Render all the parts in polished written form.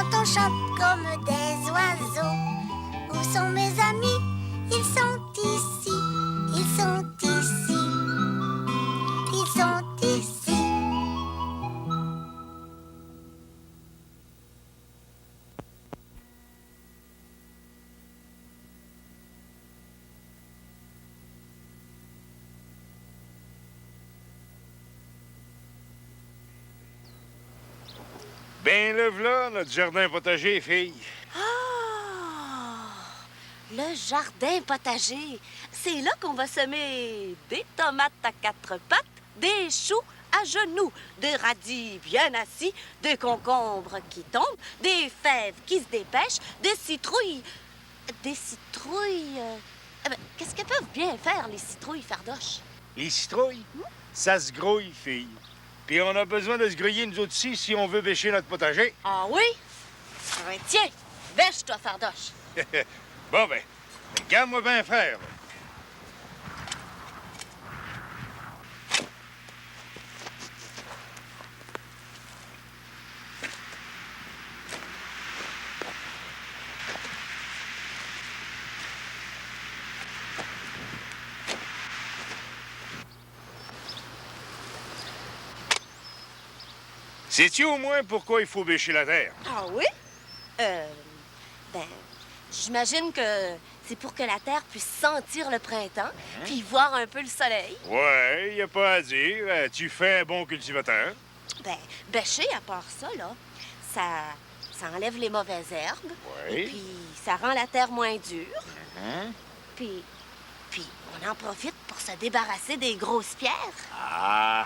quand on chante comme des oiseaux. Où sont mes amis? Ils sont ici, ils sont ici, ils sont ici. Ben le v'là, notre jardin potager, fille. Ah! Le jardin potager. C'est là qu'on va semer des tomates à quatre pattes, des choux à genoux, des radis bien assis, des concombres qui tombent, des fèves qui se dépêchent, des citrouilles... Des citrouilles... qu'est-ce qu'elles peuvent bien faire, les citrouilles, Fardoche? Les citrouilles, ça se grouille, fille. Puis on a besoin de se grouiller, nous autres ici, si on veut bêcher notre potager. Ah oui? Tiens, bêche-toi, Fardoche. Bon, ben, regarde-moi bien faire, là. Sais-tu au moins pourquoi il faut bêcher la terre? Ah oui? Ben, j'imagine que c'est pour que la terre puisse sentir le printemps, puis voir un peu le soleil. Ouais, y a pas à dire. Tu fais un bon cultivateur. Ben, bêcher, à part ça, là, ça enlève les mauvaises herbes. Oui. Et puis, ça rend la terre moins dure. Hein? Puis on en profite pour se débarrasser des grosses pierres. Ah!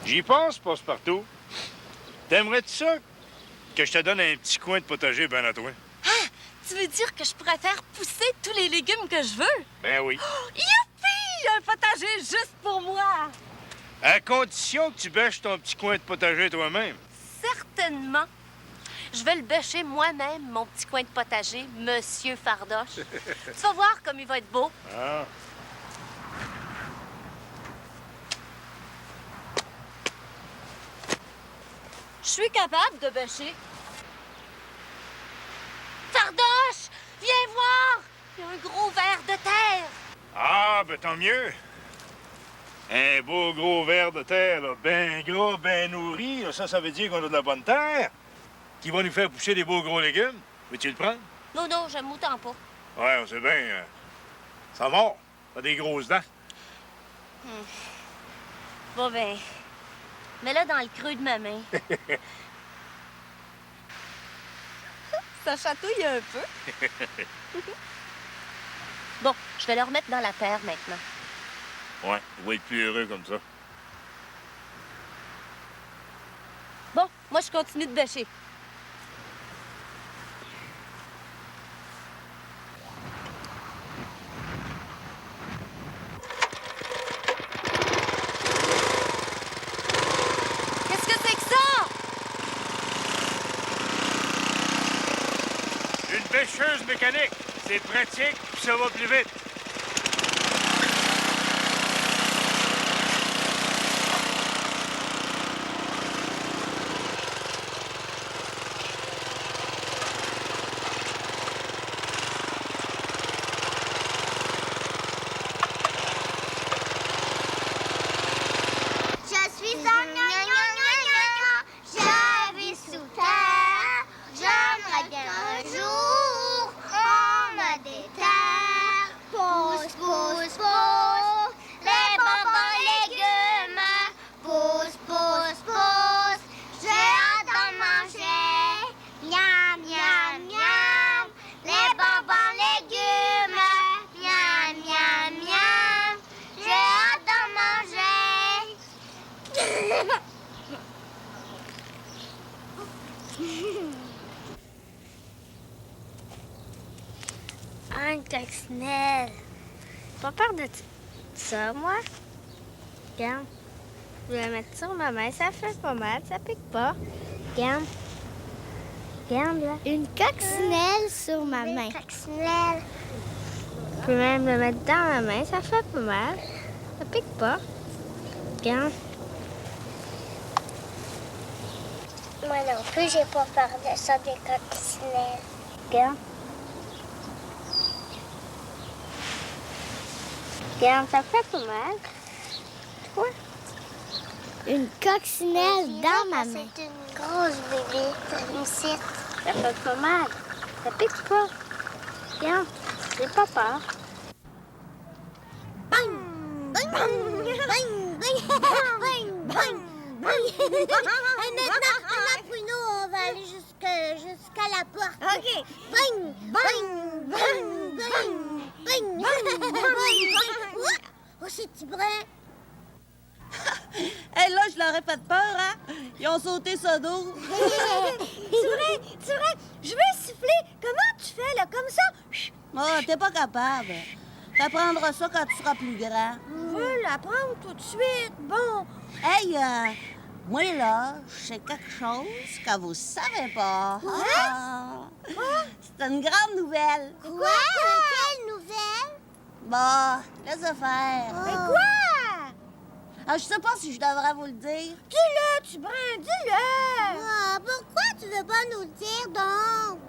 J'y pense, passe-partout. T'aimerais-tu ça que je te donne un petit coin de potager ben à toi? Ah! Tu veux dire que je pourrais faire pousser tous les légumes que je veux? Ben oui. Oh, youpi! Un potager juste pour moi! À condition que tu bêches ton petit coin de potager toi-même. Certainement. Je vais le bêcher moi-même, mon petit coin de potager, Monsieur Fardoche. Tu vas voir comme il va être beau. Ah. Je suis capable de bêcher. Fardoche, viens voir! Il y a un gros ver de terre. Ah, ben tant mieux. Un beau gros ver de terre, là, ben gros, ben nourri. Là, ça veut dire qu'on a de la bonne terre qui va nous faire pousser des beaux gros légumes. Veux-tu le prendre? Non, non, j'aime autant pas. Ouais, on sait bien. Ça va. T'as des grosses dents. Bon, ben, mets-le dans le creux de ma main. Ça chatouille un peu. Bon, je vais le remettre dans la terre maintenant. Ouais, il va être plus heureux comme ça. Bon, moi, je continue de bêcher. Qu'est-ce que c'est que ça? Une bêcheuse mécanique. C'est pratique, puis ça va plus vite. Je suis un gna-gna-gna-gna, je vis sous terre. J'aimerais bien un jour on me déterre. Pousse, pousse, pousse, les bonbons légumes. Pousse, pousse, pousse, j'ai hâte d'en manger. Miam, miam, miam, les bonbons légumes. Miam, miam, miam, j'ai hâte d'en manger. Un coccinelle. Pas peur de ça, moi? Regarde. Je vais la mettre sur ma main. Ça fait pas mal. Ça pique pas. Regarde. Regarde, là. Une coccinelle sur ma main. Une coccinelle. Je peux même le mettre dans ma main. Ça fait pas mal. Ça pique pas. Regarde. Moi non plus, j'ai pas peur de ça, des coccinelles. Regarde. Regarde, ça fait pas mal. Quoi? Une coccinelle dans ma main. C'est une grosse bébé, une cite. Ça fait pas mal. Ça pique pas. Regarde, j'ai pas peur. Bang! Bang! Bang! Bang! Bang! Maintenant, Bruno, on va aller jusqu'à la porte. OK. Bang! Bang! Bang! Bang! Bang! Bang! Oh, c'est petit brin. Hé, là, je leur ai fait peur, hein? Ils ont sauté ça d'eau. C'est vrai. Je veux siffler. Comment tu fais, là, comme ça? Oh, t'es pas capable. T'apprendras ça quand tu seras plus grand. Je veux l'apprendre tout de suite. Bon. Hey, moi, là, je sais quelque chose que vous savez pas. C'est une grande nouvelle. Quoi? Quelle nouvelle? Bon, laisse faire. Mais quoi? Ah, je sais pas si je devrais vous le dire. Dis-le, tu brin, dis-le. Pourquoi tu veux pas nous le dire, donc?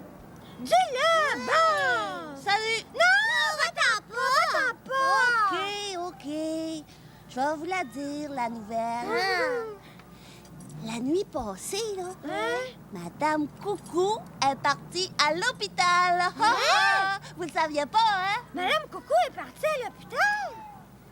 Dis-le, bon. Salut. Non, va-t'en pas. OK. Je vais vous la dire, la nouvelle. La nuit passée, là, Madame Coucou est partie à l'hôpital. Vous le saviez pas, hein? Madame Coucou est partie à l'hôpital?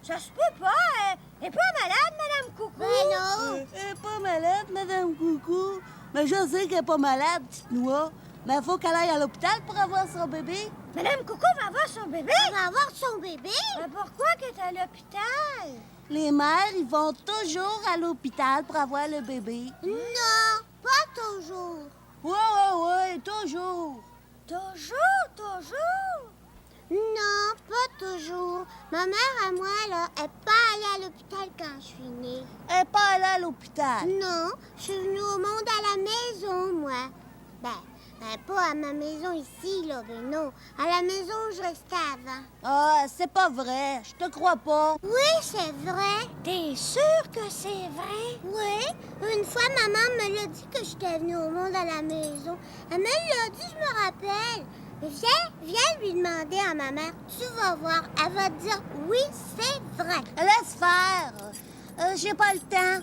Ça se peut pas. Elle est pas malade, Madame Coucou. Ben non. Elle est pas malade, Madame Coucou. Mais je sais qu'elle est pas malade, petite noix. Mais il faut qu'elle aille à l'hôpital pour avoir son bébé. Madame Coucou va avoir son bébé? Elle va avoir son bébé? Mais pourquoi qu'elle est à l'hôpital? Les mères, ils vont toujours à l'hôpital pour avoir le bébé. Non, pas toujours. Ouais, toujours. Toujours? Non, pas toujours. Ma mère à moi, là, elle n'est pas allée à l'hôpital quand je suis née. Elle n'est pas allée à l'hôpital. Non, je suis venue au monde à la maison, moi. Ben, pas à ma maison ici, là, ben non. À la maison où je restais avant. Ah, c'est pas vrai. Je te crois pas. Oui, c'est vrai. T'es sûre que c'est vrai? Oui. Une fois, maman me l'a dit que j'étais venue au monde à la maison. Elle me l'a dit, je me rappelle. Viens lui demander à ma mère. Tu vas voir. Elle va te dire oui, c'est vrai. Laisse faire. J'ai pas le temps.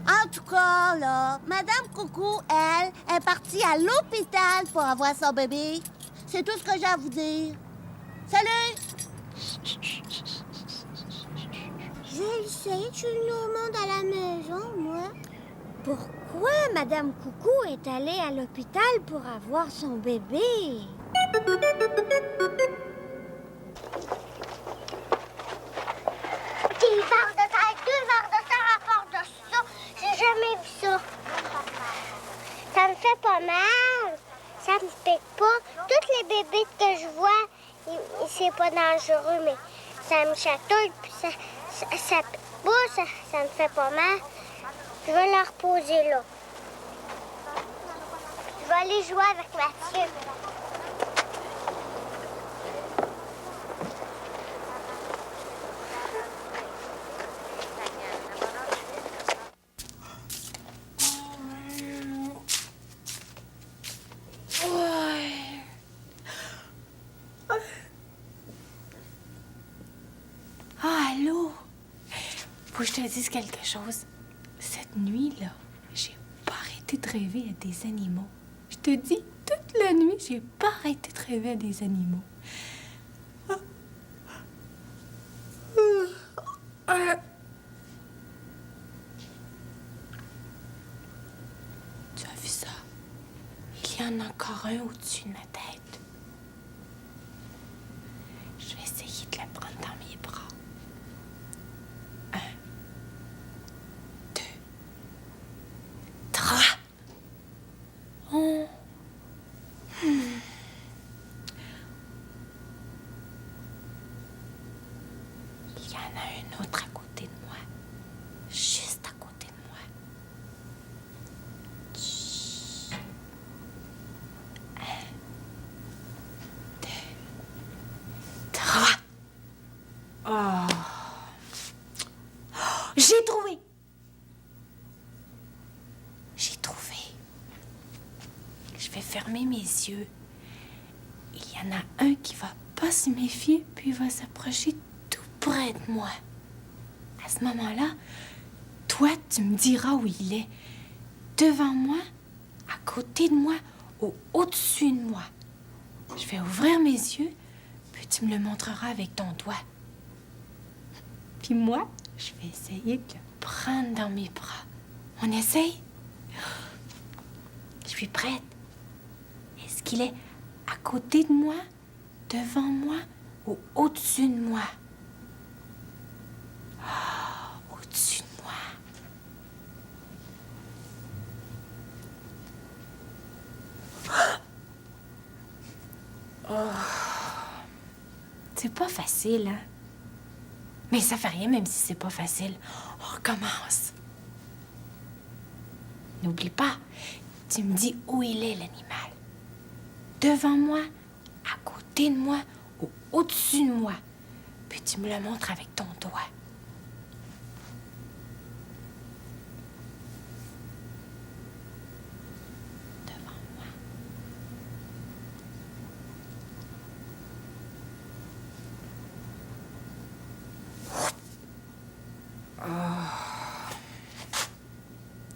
En tout cas, là, Madame Coucou, elle, est partie à l'hôpital pour avoir son bébé. C'est tout ce que j'ai à vous dire. Salut! Je le sais, je suis venue au monde à la maison, moi. Pourquoi Madame Coucou est allée à l'hôpital pour avoir son bébé? Des verres de terre, 2 verres de terre à part de ça. J'ai jamais vu ça. Ça me fait pas mal. Ça me pique pas. Toutes les bébés que je vois, c'est pas dangereux, mais ça me chatouille, puis ça pique pas, ça me fait pas mal. Je vais la reposer là. Je vais aller jouer avec Mathieu. Allô? Faut que je te dise quelque chose. Cette nuit-là, j'ai pas arrêté de rêver à des animaux. Je te dis, toute la nuit, j'ai pas arrêté de rêver à des animaux. Tu as vu ça? Il y en a encore un au-dessus de ma tête. Je vais essayer de le prendre dans mes bras. 1, 2, 3. Oh. Il y en a un autre à côté de moi. Juste à côté de moi. Chut. 1, vais fermer mes yeux. Il y en a un qui va pas se méfier, puis il va s'approcher tout près de moi. À ce moment-là, toi, tu me diras où il est. Devant moi, à côté de moi ou au-dessus de moi. Je vais ouvrir mes yeux, puis tu me le montreras avec ton doigt. Puis moi, je vais essayer de le prendre dans mes bras. On essaye? Je suis prête. Est-ce qu'il est à côté de moi, devant moi ou au-dessus de moi? Oh, au-dessus de moi. C'est pas facile, hein? Mais ça fait rien, même si c'est pas facile. On recommence. N'oublie pas, tu me dis où il est, l'animal. Devant moi, à côté de moi ou au-dessus de moi. Puis tu me le montres avec ton doigt. Devant moi.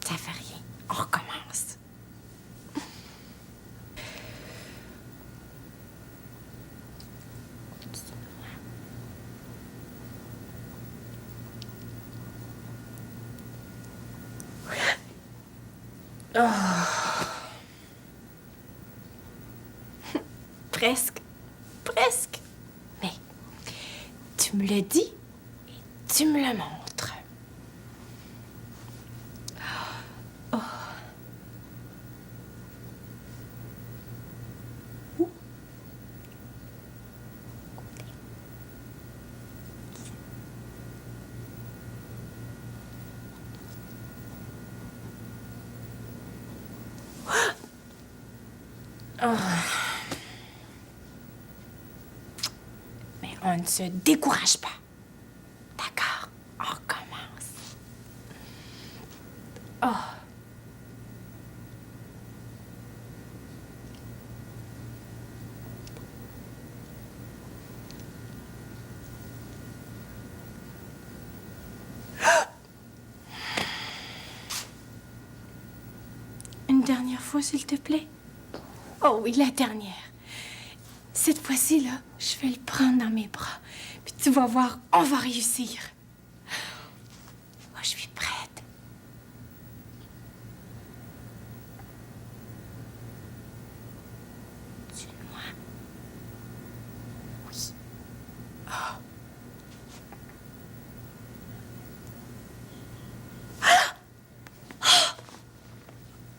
Ça fait rien. On recommence. Presque. Presque. Mais tu me le dis et tu me le montres. Oh. Où? Oh. Mais on ne se décourage pas. D'accord, on recommence. Oh. Une dernière fois, s'il te plaît. Oh oui, la dernière. Cette fois-ci, là, je vais le prendre dans mes bras. Puis tu vas voir, on va réussir. Oh, je suis prête. Tu moi. Oui. Oh.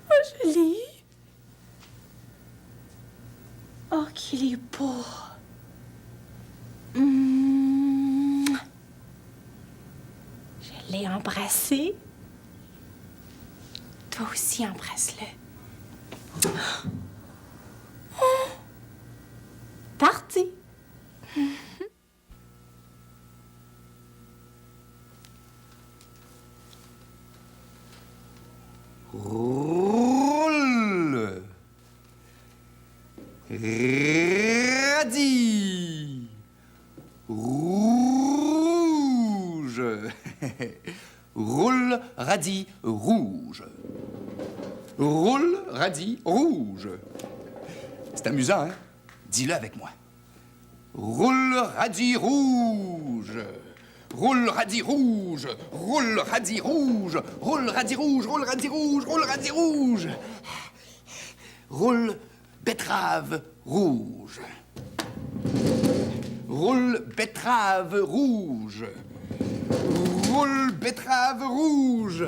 Oh, je l'ai eu. Oh, qu'il est beau. Je l'ai embrassé. Toi aussi, embrasse-le. Oh. Parti. Roule. Radis. Rouge. Roule, radis, rouge. Roule, radis, rouge. C'est amusant, hein? Dis-le avec moi. Roule, radis, rouge. Roule, radis, rouge. Roule, radis, rouge. Roule, radis, rouge. Roule, radis, rouge. Roule, radis, rouge. Roule, betterave, rouge. Roule, betterave, rouge. Roule, betterave, rouge.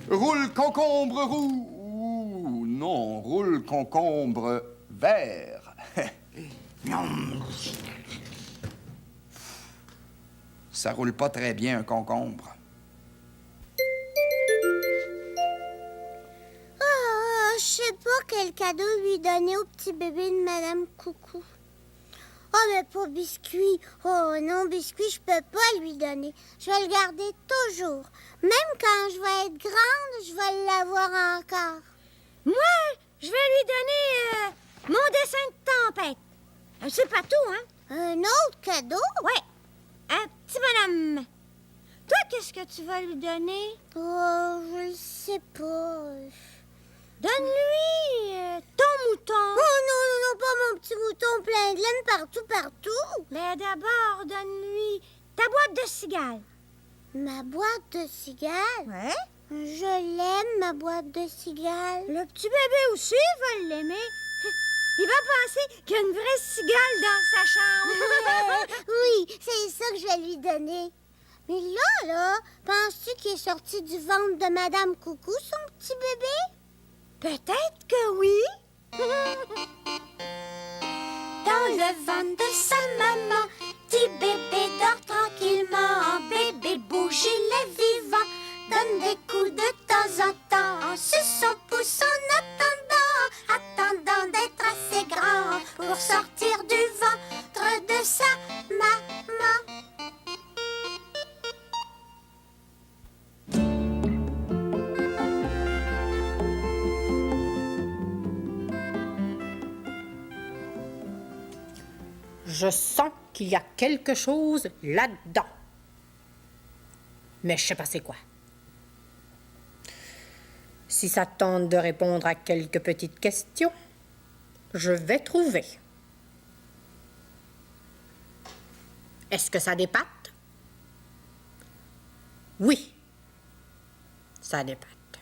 Roule, concombre, rouge. Non, roule, concombre, vert. Non. Ça roule pas très bien, un concombre. Oh, je sais pas quel cadeau lui donner au petit bébé de Madame Coucou. Oh, mais pas biscuit. Oh non, biscuit, je peux pas lui donner. Je vais le garder toujours. Même quand je vais être grande, je vais l'avoir encore. Moi, je vais lui donner mon dessin de tempête. C'est pas tout, hein? Un autre cadeau? Ouais, un petit bonhomme. Toi, qu'est-ce que tu vas lui donner? Oh, je le sais pas. Donne-lui ton mouton. Oh non, non, non, pas mon petit mouton plein de laine partout. Mais d'abord, donne-lui ta boîte de cigales. Ma boîte de cigales? Ouais? Je l'aime, ma boîte de cigales. Le petit bébé aussi va l'aimer. Il va penser qu'il y a une vraie cigale dans sa chambre. Oui, c'est ça que je vais lui donner. Mais là, penses-tu qu'il est sorti du ventre de Madame Coucou, son petit bébé? Peut-être que oui. Dans le ventre de sa maman, petit bébé dort tranquillement. Bébé bouge, il est vivant. Donne des coups de temps en temps. En suçant, pousse en attendant d'être assez grand pour sortir du ventre de sa maman. Je sens qu'il y a quelque chose là-dedans. Mais je sais pas c'est quoi. Si ça tente de répondre à quelques petites questions, je vais trouver. Est-ce que ça a des pattes? Oui, ça a des pattes.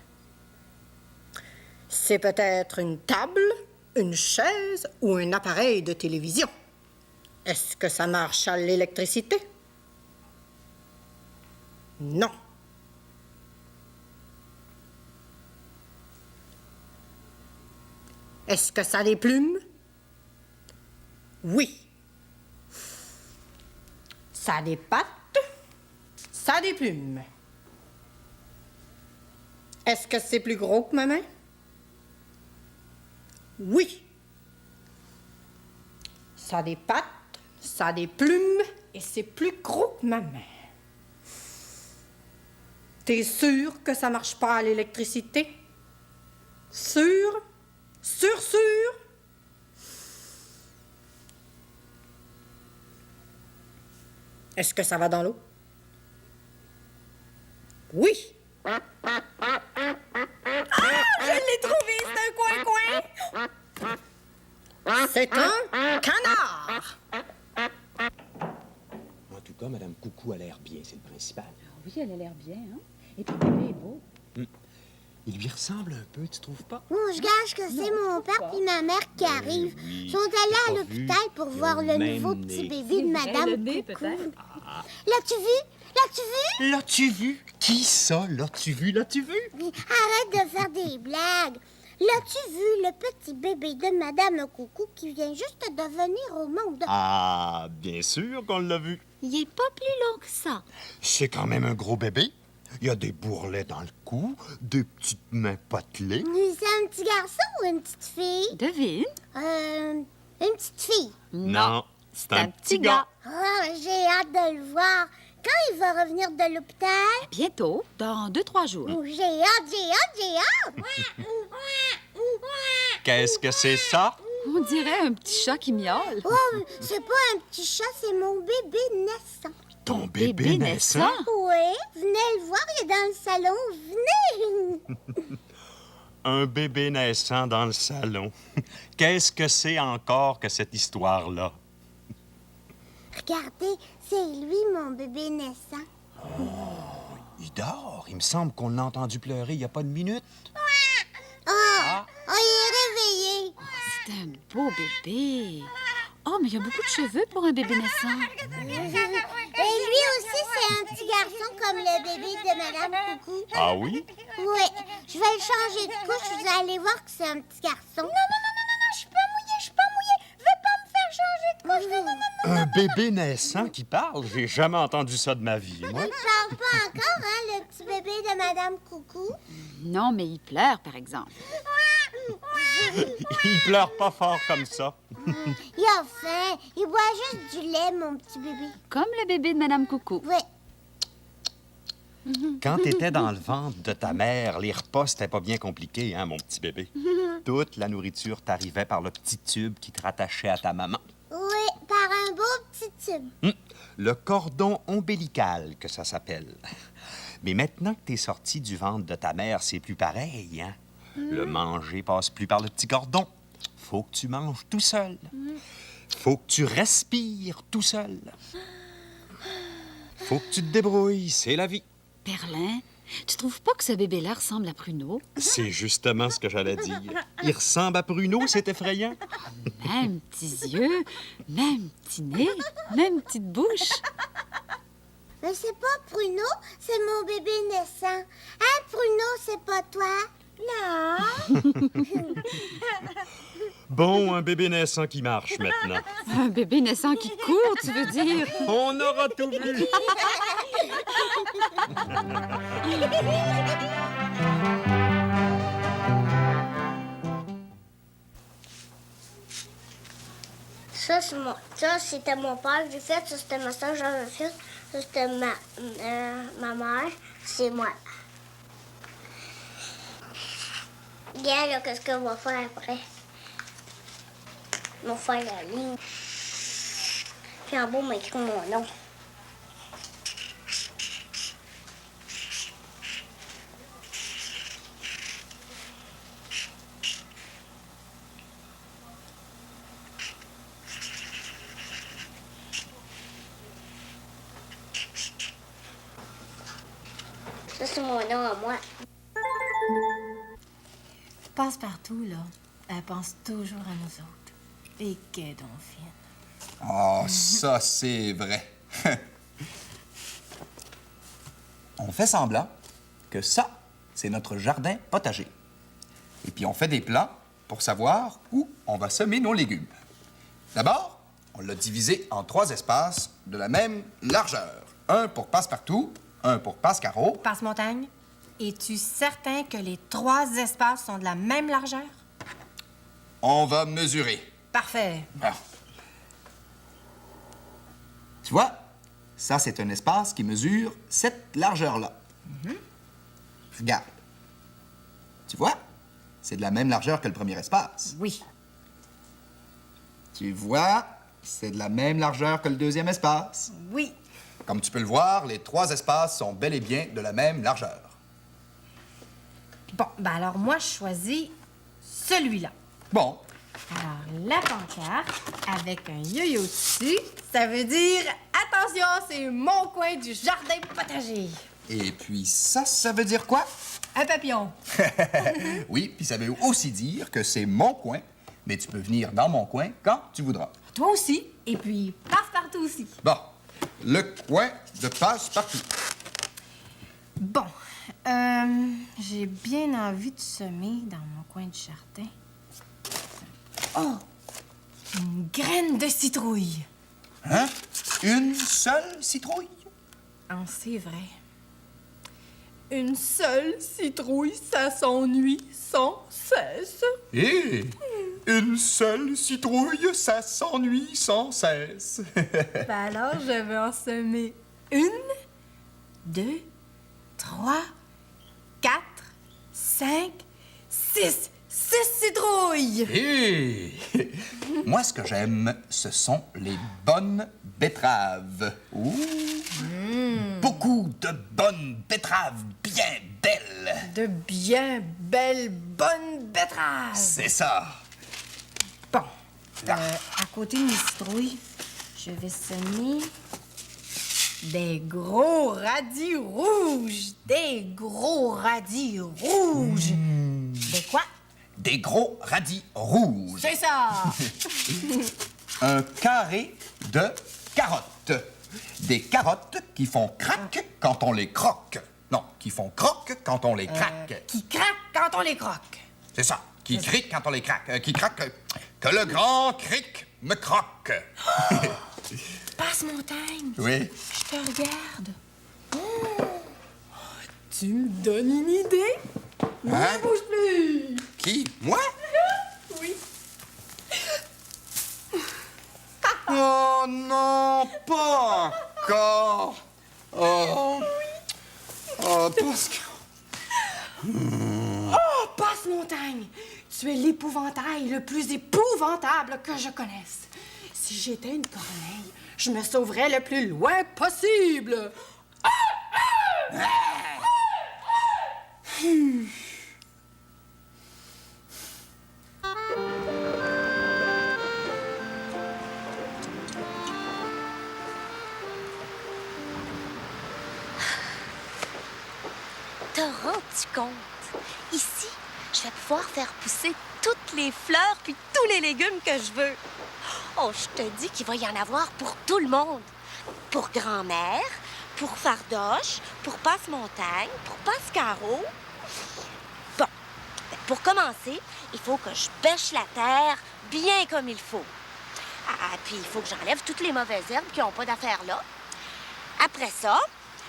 C'est peut-être une table, une chaise ou un appareil de télévision. Est-ce que ça marche à l'électricité? Non. Est-ce que ça a des plumes? Oui. Ça a des pattes, ça a des plumes. Est-ce que c'est plus gros que ma main? Oui. Ça a des pattes, ça a des plumes et c'est plus gros que ma main. T'es sûr que ça marche pas à l'électricité? Sûr? Sûr? Est-ce que ça va dans l'eau? Oui. Ah, je l'ai trouvé, c'est un coin-coin. C'est un canard. En tout cas, Madame Coucou a l'air bien, c'est le principal. Oui, elle a l'air bien, hein? Et puis, le bébé est beau. Il lui ressemble un peu, tu trouves pas? Bon, je gage que c'est mon père puis ma mère qui arrivent. Ils sont allés à l'hôpital pour voir le nouveau petit bébé de Madame Coucou. L'as-tu vu? L'as-tu vu? Qui ça? L'as-tu vu? Arrête de faire des blagues. L'as-tu vu, le petit bébé de Madame Coucou qui vient juste de venir au monde? Ah, bien sûr qu'on l'a vu. Il est pas plus long que ça. C'est quand même un gros bébé. Il y a des bourrelets dans le cou, des petites mains potelées. C'est un petit garçon ou une petite fille? Devine. Une petite fille. Non, c'est un petit gars. Oh, j'ai hâte de le voir. Quand il va revenir de l'hôpital? Bientôt, dans 2-3 jours. Oh, j'ai hâte. Qu'est-ce que c'est ça? On dirait un petit chat qui miaule. Oh, c'est pas un petit chat, c'est mon bébé naissant. Ton bébé naissant? Oui, venez le voir, il est dans le salon. Venez! Un bébé naissant dans le salon. Qu'est-ce que c'est encore que cette histoire-là? Regardez, c'est lui, mon bébé naissant. Il dort. Il me semble qu'on l'a entendu pleurer il n'y a pas de minute. Oh, il est réveillé. C'est un beau bébé. Oh, mais il y a beaucoup de cheveux pour un bébé naissant. Et lui aussi, c'est un petit garçon comme le bébé de Madame Coucou. Ah oui? Oui, je vais le changer de couche, vous allez voir que c'est un petit garçon. Non, je suis pas mouillée. Veux pas me faire changer de couche. Non. Un bébé naissant qui parle? J'ai jamais entendu ça de ma vie, moi. Il parle pas encore, hein, le petit bébé de Madame Coucou. Non, mais il pleure, par exemple. Il pleure pas fort comme ça. Il a faim. Il boit juste du lait, mon petit bébé. Comme le bébé de Madame Coucou. Oui. Quand t'étais dans le ventre de ta mère, les repas, c'était pas bien compliqué, hein, mon petit bébé? Toute la nourriture t'arrivait par le petit tube qui te rattachait à ta maman. Oui, par un beau petit tube. Le cordon ombilical, que ça s'appelle. Mais maintenant que t'es sorti du ventre de ta mère, c'est plus pareil, hein? Le manger passe plus par le petit cordon. Faut que tu manges tout seul. Faut que tu respires tout seul. Faut que tu te débrouilles, c'est la vie. Perlin, tu trouves pas que ce bébé-là ressemble à Pruneau? C'est justement ce que j'allais dire. Il ressemble à Pruneau, c'est effrayant. Même petits yeux, même petit nez, même petite bouche. Mais c'est pas Pruneau, c'est mon bébé naissant. Hein, Pruneau, c'est pas toi? Non. Bon, un bébé naissant qui marche maintenant. Un bébé naissant qui court, tu veux dire? On aura tout vu. Ça, c'était mon père que j'ai fait. Ça, c'était ma soeur, j'avais fait. Ça, c'était ma mère. C'est moi. Regarde, là, qu'est-ce qu'on va faire après? On va faire la ligne. Puis en bas, on va écrire mon nom. Ça, c'est mon nom à moi. Passe-partout, là, elle pense toujours à nous autres. Et qu'elle donc fine. Oh, ça, c'est vrai. On fait semblant que ça, c'est notre jardin potager. Et puis, on fait des plans pour savoir où on va semer nos légumes. D'abord, on l'a divisé en 3 espaces de la même largeur. Un pour Passe-Partout, un pour Passe-Carreau. Passe-Montagne, es-tu certain que les 3 espaces sont de la même largeur? On va mesurer. Parfait. Ah. Tu vois, ça, c'est un espace qui mesure cette largeur-là. Regarde. Tu vois, c'est de la même largeur que le premier espace. Oui. Tu vois, c'est de la même largeur que le deuxième espace. Oui. Comme tu peux le voir, les 3 espaces sont bel et bien de la même largeur. Bon, ben alors moi, je choisis celui-là. Bon, Alors, la pancarte avec un yo-yo dessus, ça veut dire attention, c'est mon coin du jardin potager. et puis ça veut dire quoi? Un papillon. Oui, puis ça veut aussi dire que c'est mon coin, mais tu peux venir dans mon coin quand tu voudras. Toi aussi. Et puis, passe-partout aussi. Bon, le coin de Passe-Partout. Bon, j'ai bien envie de semer dans mon coin du jardin. Oh! Une graine de citrouille. Hein? Une seule citrouille? Ah, c'est vrai. Une seule citrouille, ça s'ennuie sans cesse. Et une seule citrouille, ça s'ennuie sans cesse. Ben alors, je vais en semer 1, 2, 3, 4, 5, 6. 6 citrouilles! Et moi, ce que j'aime, ce sont les bonnes betteraves. Ouh. Beaucoup de bonnes betteraves bien belles. De bien belles, bonnes betteraves. C'est ça. Bon, à côté de mes citrouilles, je vais semer des gros radis rouges. Des gros radis rouges. Des quoi? Des gros radis rouges. C'est ça! Un carré de carottes. Des carottes qui font crac quand on les croque. Non, qui font croque quand on les craque. Qui craquent quand on les croque. C'est ça. Qui cric quand on les craque. Qui craque. Que le grand cric me croque. Passe-Montagne. Oui. Je te regarde. Oh, tu me donnes une idée? Ne Hein? bouge plus! Qui? Moi? Oui. Oh non, pas encore. Oh. Oh, Pascal! Oh, Passe-Montagne! Tu es l'épouvantail le plus épouvantable que je connaisse. Si j'étais une corneille, je me sauverais le plus loin possible. Te rends-tu compte? Ici, je vais pouvoir faire pousser toutes les fleurs puis tous les légumes que je veux. Oh, je te dis qu'il va y en avoir pour tout le monde. Pour grand-mère, pour Fardoche, pour Passe-Montagne, pour Passe-Carreau. Bon, pour commencer, il faut que je bêche la terre bien comme il faut. Ah, puis il faut que j'enlève toutes les mauvaises herbes qui n'ont pas d'affaire là. Après ça,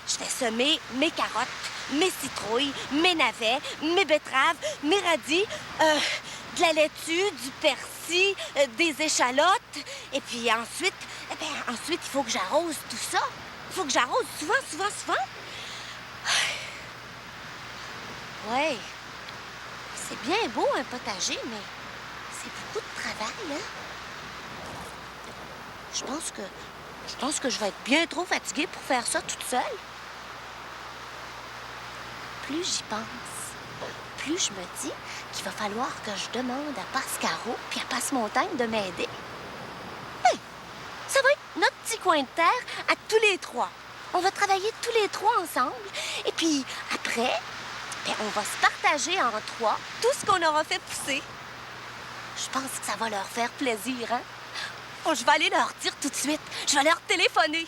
je vais semer mes carottes, mes citrouilles, mes navets, mes betteraves, mes radis, de la laitue, du persil, des échalotes. Et puis ensuite, il faut que j'arrose tout ça. Il faut que j'arrose souvent. Ouais, c'est bien beau un potager, mais c'est beaucoup de travail, hein? Je pense que je vais être bien trop fatiguée pour faire ça toute seule. Plus j'y pense, plus je me dis qu'il va falloir que je demande à Passe-Carreau puis à Passe-Montagne de m'aider. Ben, ça va être notre petit coin de terre à tous les trois. On va travailler tous les trois ensemble. Et puis après, on va se partager en trois tout ce qu'on aura fait pousser. Je pense que ça va leur faire plaisir, hein? Oh, je vais aller leur dire tout de suite. Je vais leur téléphoner.